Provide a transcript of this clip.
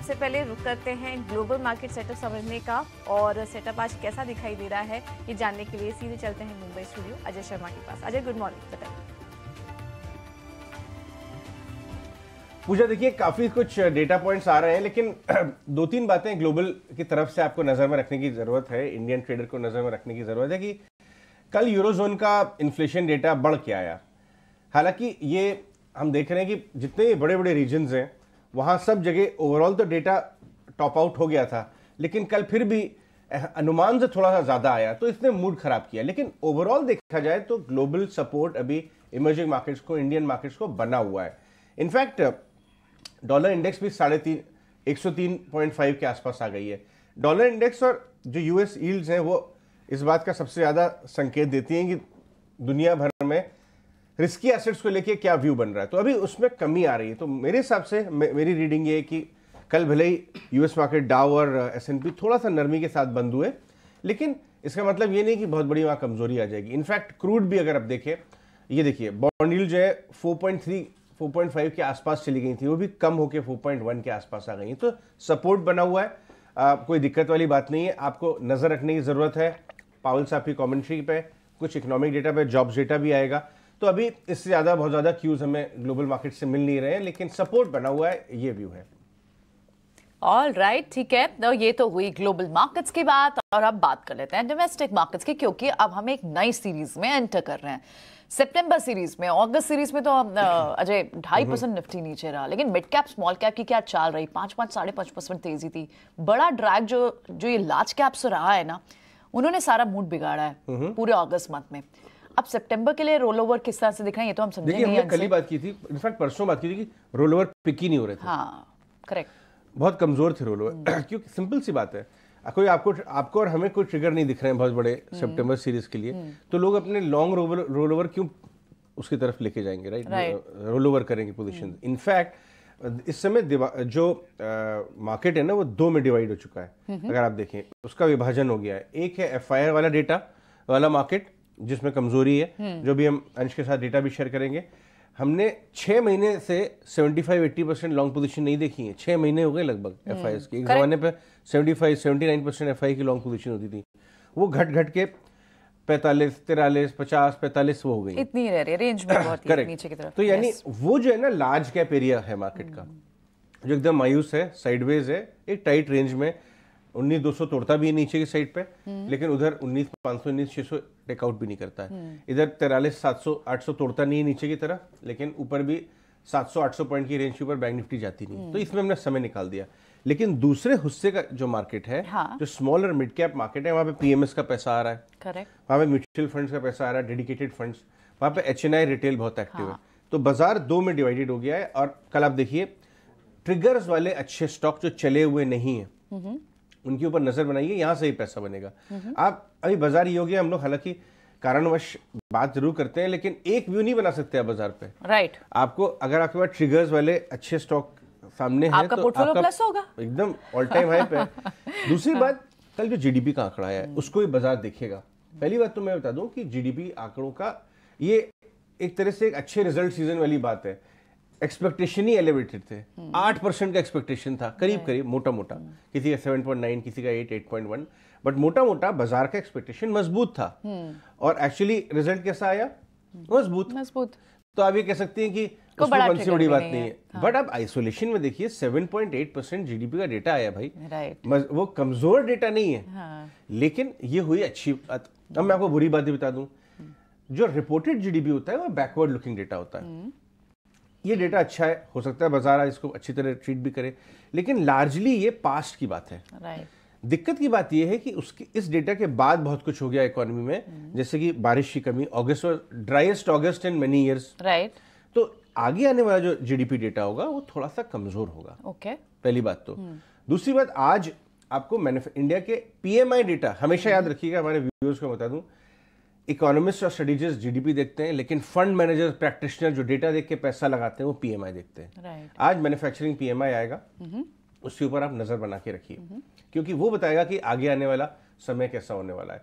सबसे पहले रुक करते हैं ग्लोबल मार्केट सेटअप समझने का, और सेटअप आज कैसा दिखाई दे रहा है ये जानने के लिए सीधे चलते हैं मुंबई स्टूडियो अजय शर्मा के पास। अजय, गुड मॉर्निंग, बताइए। पूजा, देखिए काफी कुछ डेटा पॉइंट्स आ रहे हैं, लेकिन दो तीन बातें ग्लोबल की तरफ से आपको नजर में रखने की जरूरत है, इंडियन ट्रेडर को नजर में रखने की जरूरत है कि कल यूरोजोन का इन्फ्लेशन डेटा बढ़ के आया। हालांकि ये हम देख रहे हैं कि जितने बड़े बड़े रीजन्स हैं वहाँ सब जगह ओवरऑल तो डेटा टॉप आउट हो गया था, लेकिन कल फिर भी अनुमान से थोड़ा सा ज़्यादा आया तो इसने मूड खराब किया। लेकिन ओवरऑल देखा जाए तो ग्लोबल सपोर्ट अभी इमर्जिंग मार्केट्स को, इंडियन मार्केट्स को बना हुआ है। इनफैक्ट डॉलर इंडेक्स भी 103.5 के आसपास आ गई है। डॉलर इंडेक्स और जो यूएस यील्ड्स हैं वो इस बात का सबसे ज़्यादा संकेत देती हैं कि दुनिया भर में रिस्की एसेट्स को लेके क्या व्यू बन रहा है, तो अभी उसमें कमी आ रही है। तो मेरे हिसाब से मेरी रीडिंग ये है कि कल भले ही यूएस मार्केट डाउ और एस&पी थोड़ा सा नरमी के साथ बंद हुए, लेकिन इसका मतलब ये नहीं कि बहुत बड़ी वहाँ कमजोरी आ जाएगी। इनफैक्ट क्रूड भी अगर आप देखें, ये देखिए बॉन्ड यील्ड जो है 4.5 के आसपास चली गई थी, वो भी कम होकर 4.1 के आसपास आ गई है। तो सपोर्ट बना हुआ है, कोई दिक्कत वाली बात नहीं है। आपको नजर रखने की जरूरत है पावल साहब की कमेंट्री पे, कुछ इकोनॉमिक डेटा पे, जॉब्स डेटा भी आएगा। तो अभी इससे ज्यादा बहुत ज्यादा क्यूज हमें ग्लोबल मार्केट से मिल नहीं रहे हैं, लेकिन सपोर्ट बना हुआ है, ये व्यू है। ऑल राइट, ठीक है। तो ये तो हुई ग्लोबल मार्केट्स की बात, और अब बात कर लेते हैं डोमेस्टिक मार्केट्स की, क्योंकि अब हम एक नई सीरीज में एंटर कर रहे हैं। सितंबर सीरीज में, अगस्त सीरीज में तो अजय 2.5% निफ्टी नीचे रहा, लेकिन मिड कैप स्मॉल कैप की क्या चाल रही, 5.5% तेजी थी। बड़ा ड्रैग जो ये लार्ज कैप से रहा है ना, उन्होंने सारा मूड बिगाड़ा है पूरे अगस्त मंथ में। अब सितंबर के लिए रोल ओवर किस तरह से दिख रहे हैं ये तो हम समझेंगे। देखिए, हमने कल ही बात की थी, इनफैक्ट परसों बात की थी कि रोल ओवर पिक ही नहीं हो रहे थे। हाँ, करेक्ट, बहुत कमजोर थे रोल ओवर। क्योंकि सिंपल सी बात है, कोई आपको और हमें कोई ट्रिगर नहीं दिख रहे हैं बहुत बड़े सितंबर सीरीज के लिए, तो लोग अपने लॉन्ग रोल ओवर क्यों उसकी तरफ लेके जाएंगे, राइट? रोल ओवर करेंगे पोजीशन। इनफैक्ट इस समय जो मार्केट है ना, वो दो में डिवाइड हो चुका है। अगर आप देखें, उसका विभाजन हो गया है। एक है एफआईआर वाला डेटा वाला मार्केट, जिसमें कमजोरी है, जो भी हम अंश के साथ डेटा भी शेयर करेंगे। हमने 6 महीने से 75-80% लॉन्ग पोजीशन नहीं देखी है। 6 महीने हो गए लगभग एफआई की। एक जमाने पे 75-79% एफआई की लॉन्ग पोजीशन होती थी, वो घट के 45, 43, 50, 45 वो हो गई, इतनी रह रही है रेंज में, बहुत नीचे की तरफ। तो यानी वो जो है ना लार्ज कैप एरिया है मार्केट का, जो एकदम मायूस है, साइडवेज है, एक टाइट रेंज में 19,200 तोड़ता भी है नीचे की साइड पे, लेकिन उधर 19,500, 19,600 टेकआउट भी नहीं करता है। इधर 43,700, 800 तोड़ता नहीं है नीचे की तरफ, लेकिन ऊपर भी 700-800 पॉइंट की रेंज के ऊपर बैंक निफ्टी जाती नहीं। तो इसमें हमने समय निकाल दिया। लेकिन दूसरे हिस्से का जो मार्केट है, जो स्मॉल और मिड कैप मार्केट है, वहाँ पे पीएमएस का पैसा आ रहा है, करेक्ट, वहाँ पे म्यूचुअल फंड्स का पैसा आ रहा है, डेडिकेटेड फंड्स, वहाँ पे एचएनआई रिटेल बहुत एक्टिव है। तो बाजार दो में डिवाइडेड हो गया है। और कल आप देखिए, ट्रिगर्स वाले अच्छे स्टॉक जो चले हुए नहीं है, उनके ऊपर नजर बनाइए, यहां से ही पैसा बनेगा। आप अभी बाजार ये हो गया, हम लोग हालांकि कारणवश बात जरूर करते हैं, लेकिन एक व्यू नहीं बना सकते आप बाजार पे, राइट? आपको अगर आपके पास ट्रिगर्स वाले अच्छे स्टॉक सामने हैं तो पोर्टफोलियो प्लस होगा, एकदम ऑल टाइम हाई पे। दूसरी बात, कल जो जीडीपी का आंकड़ा है उसको भी बाजार देखेगा। पहली बात तो मैं बता दूं कि जीडीपी आंकड़ों का ये एक तरह से एक अच्छे रिजल्ट सीजन वाली बात है। एक्सपेक्टेशन ही एलिवेटेड थे, 8% का एक्सपेक्टेशन था करीब मोटा मोटा, किसी का 7.9, किसी का 8.1, बट मोटा मोटा बाजार का एक्सपेक्टेशन मजबूत था। और एक्चुअली रिजल्ट कैसा आया? मजबूत। तो आप ये कह सकते हैं कि उसमें कौन सी बड़ी बात नहीं है। बट अब आइसोलेशन में देखिए, 7.8% जीडीपी का डेटा आया भाई, वो कमजोर डेटा नहीं है, लेकिन ये हुई अच्छी बात। अब मैं आपको बुरी बात भी बता दूं, जो रिपोर्टेड जीडीपी होता है वो बैकवर्ड लुकिंग डेटा होता है। ये डेटा अच्छा है, हो सकता है बाजार इसको अच्छी तरह ट्रीट भी करे, लेकिन लार्जली ये पास्ट की बात है, राइट? दिक्कत की बात ये है कि उसकी इस डेटा के बाद बहुत कुछ हो गया इकोनॉमी में, जैसे कि बारिश की कमी, अगस्त और driest August in many years, right? तो आगे आने वाला जो जीडीपी डेटा होगा वो थोड़ा सा कमजोर होगा, ओके, पहली बात तो। दूसरी बात, आज आपको इंडिया के पीएमआई डेटा, हमेशा याद रखिएगा, हमारे व्यूअर्स को बता दूं, इकोनॉमिस्ट और स्ट्रेटेजिस्ट जीडीपी देखते हैं, लेकिन फंड मैनेजर, प्रैक्टिशनर जो डेटा देख के पैसा लगाते हैं वो पीएमआई देखते हैं। आज मैन्युफैक्चरिंग पीएमआई आएगा, उसके ऊपर आप नजर बना के रखिए, क्योंकि वो बताएगा कि आगे आने वाला समय कैसा होने वाला है।